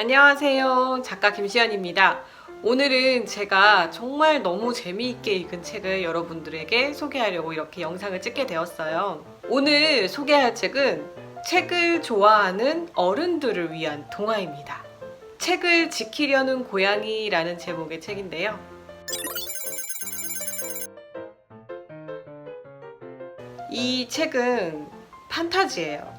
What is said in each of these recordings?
안녕하세요. 작가 김시연입니다. 오늘은 제가 정말 너무 재미있게 읽은 책을 여러분들에게 소개하려고 이렇게 영상을 찍게 되었어요. 오늘 소개할 책은 책을 좋아하는 어른들을 위한 동화입니다. 책을 지키려는 고양이라는 제목의 책인데요. 이 책은 판타지예요.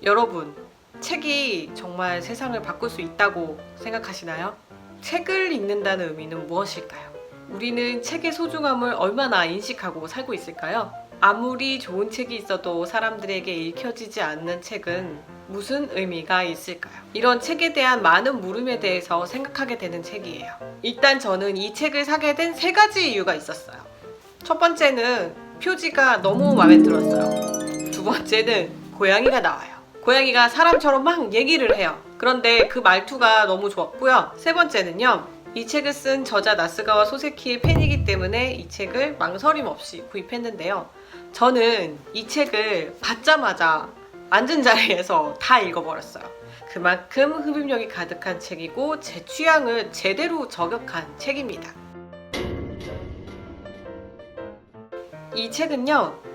여러분, 책이 정말 세상을 바꿀 수 있다고 생각하시나요? 책을 읽는다는 의미는 무엇일까요? 우리는 책의 소중함을 얼마나 인식하고 살고 있을까요? 아무리 좋은 책이 있어도 사람들에게 읽혀지지 않는 책은 무슨 의미가 있을까요? 이런 책에 대한 많은 물음에 대해서 생각하게 되는 책이에요. 일단 저는 이 책을 사게 된 3가지 이유가 있었어요. 첫 번째는 표지가 너무 마음에 들었어요. 두 번째는 고양이가 나와요. 고양이가 사람처럼 막 얘기를 해요. 그런데 그 말투가 너무 좋았고요. 세 번째는요, 이 책을 쓴 저자 나스가와 소세키의 팬이기 때문에 이 책을 망설임 없이 구입했는데요. 저는 이 책을 받자마자 앉은 자리에서 다 읽어버렸어요. 그만큼 흡입력이 가득한 책이고 제 취향을 제대로 저격한 책입니다. 이 책은요,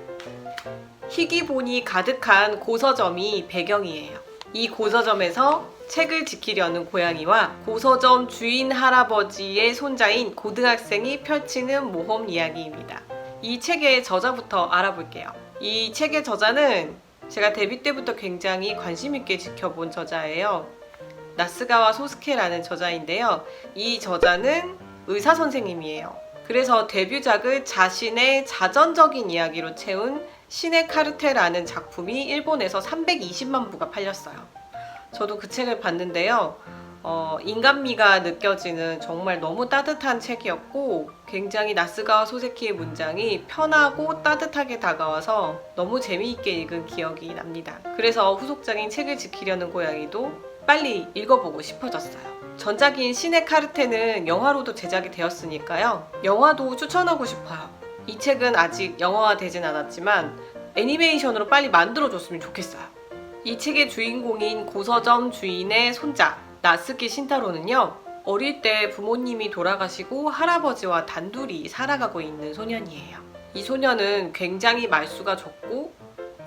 희귀본이 가득한 고서점이 배경이에요. 이 고서점에서 책을 지키려는 고양이와 고서점 주인 할아버지의 손자인 고등학생이 펼치는 모험 이야기입니다. 이 책의 저자부터 알아볼게요. 이 책의 저자는 제가 데뷔 때부터 굉장히 관심 있게 지켜본 저자예요. 나스가와 소스케라는 저자인데요. 이 저자는 의사 선생님이에요. 그래서 데뷔작을 자신의 자전적인 이야기로 채운 신의 카르테라는 작품이 일본에서 320만 부가 팔렸어요. 저도 그 책을 봤는데요. 인간미가 느껴지는 정말 너무 따뜻한 책이었고, 굉장히 나스가와 소세키의 문장이 편하고 따뜻하게 다가와서 너무 재미있게 읽은 기억이 납니다. 그래서 후속작인 책을 지키려는 고양이도 빨리 읽어보고 싶어졌어요. 전작인 신의 카르테는 영화로도 제작이 되었으니까요. 영화도 추천하고 싶어요. 이 책은 아직 영화화 되진 않았지만 애니메이션으로 빨리 만들어줬으면 좋겠어요. 이 책의 주인공인 고서점 주인의 손자 나스키 신타로는요, 어릴 때 부모님이 돌아가시고 할아버지와 단둘이 살아가고 있는 소년이에요. 이 소년은 굉장히 말수가 적고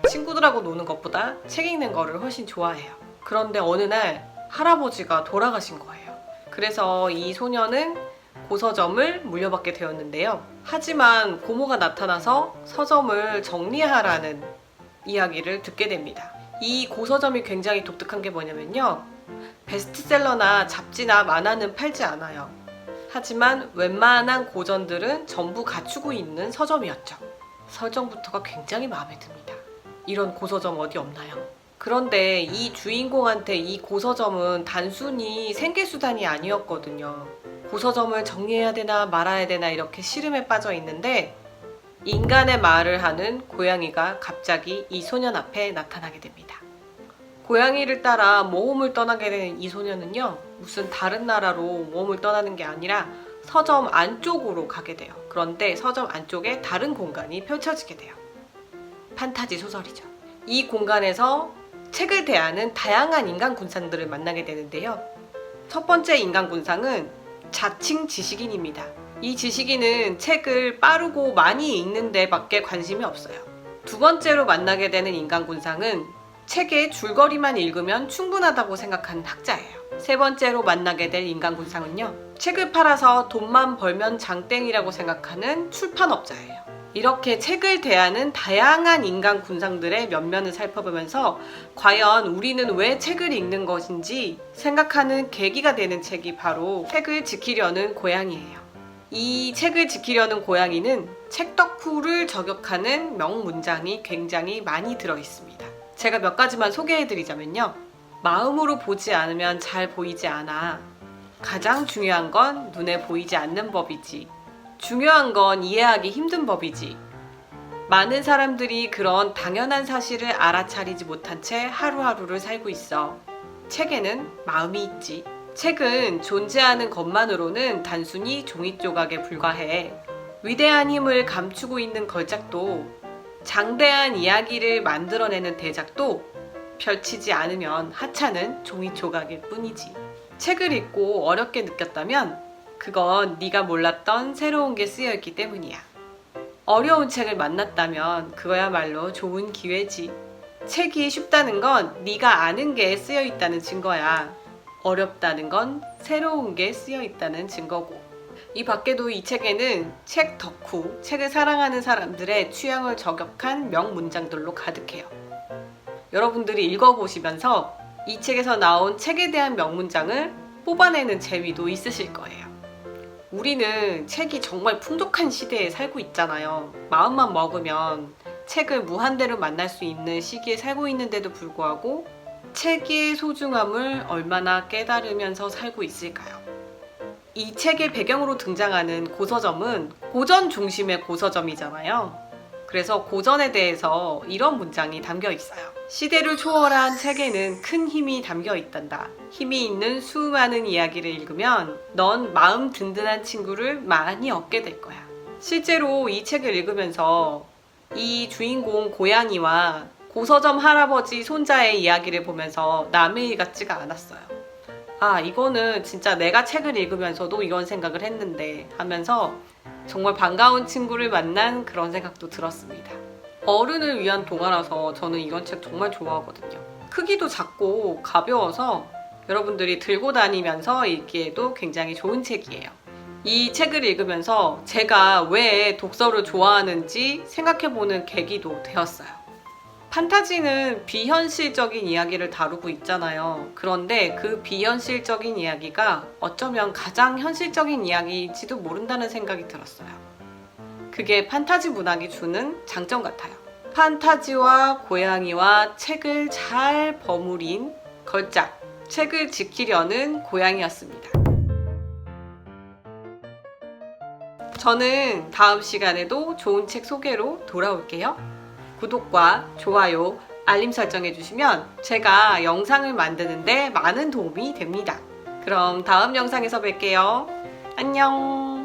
친구들하고 노는 것보다 책 읽는 거를 훨씬 좋아해요. 그런데 어느 날 할아버지가 돌아가신 거예요. 그래서 이 소년은 고서점을 물려받게 되었는데요. 하지만 고모가 나타나서 서점을 정리하라는 이야기를 듣게 됩니다. 이 고서점이 굉장히 독특한 게 뭐냐면요, 베스트셀러나 잡지나 만화는 팔지 않아요. 하지만 웬만한 고전들은 전부 갖추고 있는 서점이었죠. 설정부터가 굉장히 마음에 듭니다. 이런 고서점 어디 없나요? 그런데 이 주인공한테 이 고서점은 단순히 생계수단이 아니었거든요. 고서점을 정리해야 되나 말아야 되나 이렇게 시름에 빠져 있는데, 인간의 말을 하는 고양이가 갑자기 이 소년 앞에 나타나게 됩니다. 고양이를 따라 모험을 떠나게 되는 이 소년은요, 무슨 다른 나라로 모험을 떠나는 게 아니라 서점 안쪽으로 가게 돼요. 그런데 서점 안쪽에 다른 공간이 펼쳐지게 돼요. 판타지 소설이죠. 이 공간에서 책을 대하는 다양한 인간 군상들을 만나게 되는데요. 첫 번째 인간 군상은 자칭 지식인입니다. 이 지식인은 책을 빠르고 많이 읽는 데밖에 관심이 없어요. 두 번째로 만나게 되는 인간 군상은 책의 줄거리만 읽으면 충분하다고 생각하는 학자예요. 세 번째로 만나게 될 인간 군상은요, 책을 팔아서 돈만 벌면 장땡이라고 생각하는 출판업자예요. 이렇게 책을 대하는 다양한 인간 군상들의 면면을 살펴보면서 과연 우리는 왜 책을 읽는 것인지 생각하는 계기가 되는 책이 바로 책을 지키려는 고양이예요. 이 책을 지키려는 고양이는 책 덕후를 저격하는 명문장이 굉장히 많이 들어있습니다. 제가 몇 가지만 소개해드리자면요. 마음으로 보지 않으면 잘 보이지 않아. 가장 중요한 건 눈에 보이지 않는 법이지. 중요한 건 이해하기 힘든 법이지. 많은 사람들이 그런 당연한 사실을 알아차리지 못한 채 하루하루를 살고 있어. 책에는 마음이 있지. 책은 존재하는 것만으로는 단순히 종이 조각에 불과해. 위대한 힘을 감추고 있는 걸작도, 장대한 이야기를 만들어내는 대작도 펼치지 않으면 하찮은 종이 조각일 뿐이지. 책을 읽고 어렵게 느꼈다면 그건 네가 몰랐던 새로운 게 쓰여있기 때문이야. 어려운 책을 만났다면 그거야말로 좋은 기회지. 책이 쉽다는 건 네가 아는 게 쓰여있다는 증거야. 어렵다는 건 새로운 게 쓰여있다는 증거고. 이 밖에도 이 책에는 책 덕후, 책을 사랑하는 사람들의 취향을 저격한 명문장들로 가득해요. 여러분들이 읽어보시면서 이 책에서 나온 책에 대한 명문장을 뽑아내는 재미도 있으실 거예요. 우리는 책이 정말 풍족한 시대에 살고 있잖아요. 마음만 먹으면 책을 무한대로 만날 수 있는 시기에 살고 있는데도 불구하고 책의 소중함을 얼마나 깨달으면서 살고 있을까요? 이 책의 배경으로 등장하는 고서점은 고전 중심의 고서점이잖아요. 그래서 고전에 대해서 이런 문장이 담겨 있어요. 시대를 초월한 책에는 큰 힘이 담겨 있단다. 힘이 있는 수많은 이야기를 읽으면 넌 마음 든든한 친구를 많이 얻게 될 거야. 실제로 이 책을 읽으면서 이 주인공 고양이와 고서점 할아버지 손자의 이야기를 보면서 남의 일 같지가 않았어요. 아, 이거는 진짜 내가 책을 읽으면서도 이런 생각을 했는데 하면서 정말 반가운 친구를 만난 그런 생각도 들었습니다. 어른을 위한 동화라서 저는 이런 책 정말 좋아하거든요. 크기도 작고 가벼워서 여러분들이 들고 다니면서 읽기에도 굉장히 좋은 책이에요. 이 책을 읽으면서 제가 왜 독서를 좋아하는지 생각해보는 계기도 되었어요. 판타지는 비현실적인 이야기를 다루고 있잖아요. 그런데 그 비현실적인 이야기가 어쩌면 가장 현실적인 이야기일지도 모른다는 생각이 들었어요. 그게 판타지 문학이 주는 장점 같아요. 판타지와 고양이와 책을 잘 버무린 걸작, 책을 지키려는 고양이였습니다. 저는 다음 시간에도 좋은 책 소개로 돌아올게요. 구독과 좋아요, 알림 설정해 주시면 제가 영상을 만드는데 많은 도움이 됩니다. 그럼 다음 영상에서 뵐게요. 안녕!